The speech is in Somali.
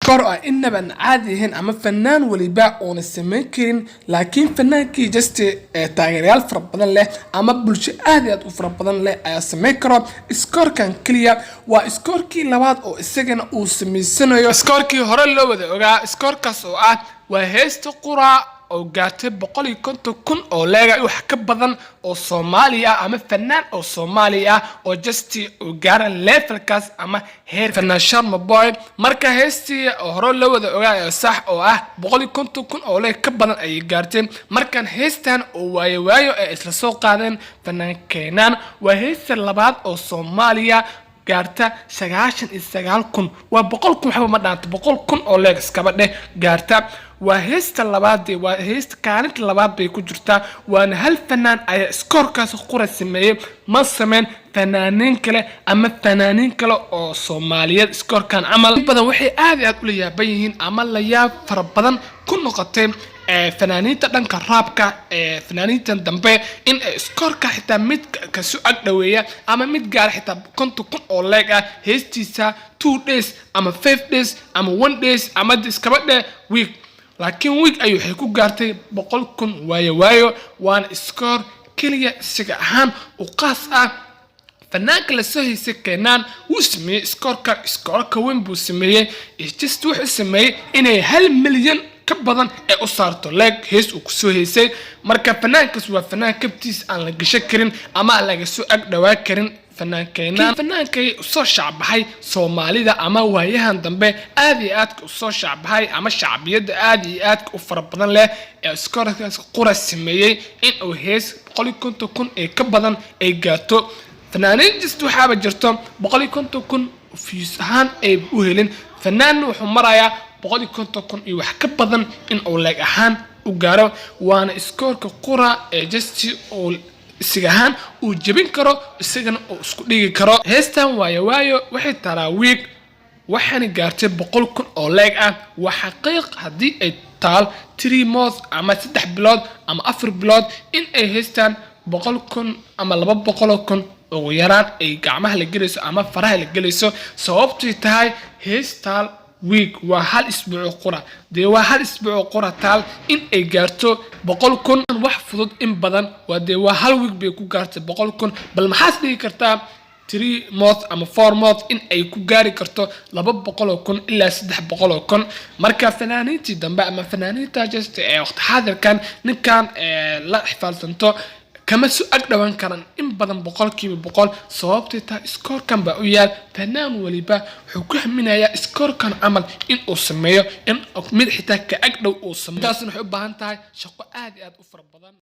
iskoor inaba caadi ahayn ama fanaan waliba oo sameyn karin laakiin fanaankii just taageerayaal fara badan leh ama bulsho aad u fara badan leh ayaa sameyn karo iskoorkan kaliya waa iskoorkii labaad oo isagana uu sameysanayo iskoorkii hore loo wada ogaa iskoorkaas oo ah waa heesta qura oo gaartay 150,000 oo leega wax ka badan oo Soomaaliya ama fanaan oo Soomaaliya oo just oo gaaran levelkaas ama heer fanaan Sharma Boy marka heestii hore loo wada ogaa sax oo ah 150,000 oo leeg ka badan ay gaartay markan heestan oo waayo ay isla soo qaadeen fanaan Keenan waa heesta labaad oo Soomaaliya gaarta 99,000 waa 100,000 waxba ma dhaanto 100,000 oo leeg iskaba dheh gaarta waa heesta labaad waa heesta kaalinta labaad bay ku jirtaa waana hal fanaan ay iskoorkaas qura sameeyay ma sameyn fanaanin kale ama fanaanin kale oo Soomaaliyeed iskoorkan amal badan waxay aad u leeyahay yihiin ama la yaab fara badan ku noqotay fanaaniinta dhanka raabka fanaaniintan dambe in iskoorka xitaa mid ka soo agdhaweeya ama mid gaar xitaa 50,000 oo leeg ah heestiisa 2 days ama 5 days ama 1 days ama iskaba dheh week laakiin week ay waxay ku gaartay 100,000 waayo waan iskoor kaliya isaga ahaan u qaas ah fanaanka la soo heysay Keenan uu sameeyay iskoorka weyn buu sameeyay just wuxuu sameeyay inay 1 milyan ka badan ee u saarto leeg hees uu ku soo heysay marka fanaankaas waa fanaan kabtiis aan la gasho karin ama laga soo agdhawaa karin fanaankay soo shacbahay Soomaalida ama waayahan dambe aad u soo shacbahay ama shacbiyada aad u fara badan leh ee iskoorkaas qura sameeyay in uu hees 150,000 ee ka badan ay gaarto fanaanin just waxaaba jirto 150,000 views ahaan ay u helin fanaan wuxuu marayaa 150,000 iyo wax ka badan in uu leeg ahaan u gaaro waana iskoorka qura ee just oo isigahan uu jabin karo isagana oo isku dhigi karo heestan waayo waxay taraawiig waxaan gaartay 100,000 oo leeg ah waxa xaqiiq hadii ay taal 3 months ama 3 bilood ama 4 bilood in ay heestan 100,000 ama 200,000 oo yaraan ay gacmaha la gelayso ama faraha la gelayso sababtoo tahay heestal week waa hal isbuuc qura waa hal isbuuc qura taal in ay gaarto 100,000 wax fudud in badan waa hal week bay ku gaartay 100,000 bal maxaad dhigi kartaa 3 months ama 4 months in ay ku gaari karto 200,000 ilaa 300,000 marka fanaaniintii dambe ama fanaaniinta just waqti xaadirkan ninkan la xifaalsanto kama soo agdhawan karan in badan 100% sababtoo ta iskoorkan ba u yaal fanaan waliba wuxuu ku haminayaa iskoorkan amal in uu sameeyo in mid xitaa ka agdhow uu sameeyo taasina waxay u baahan tahay shaqo aad u fara badan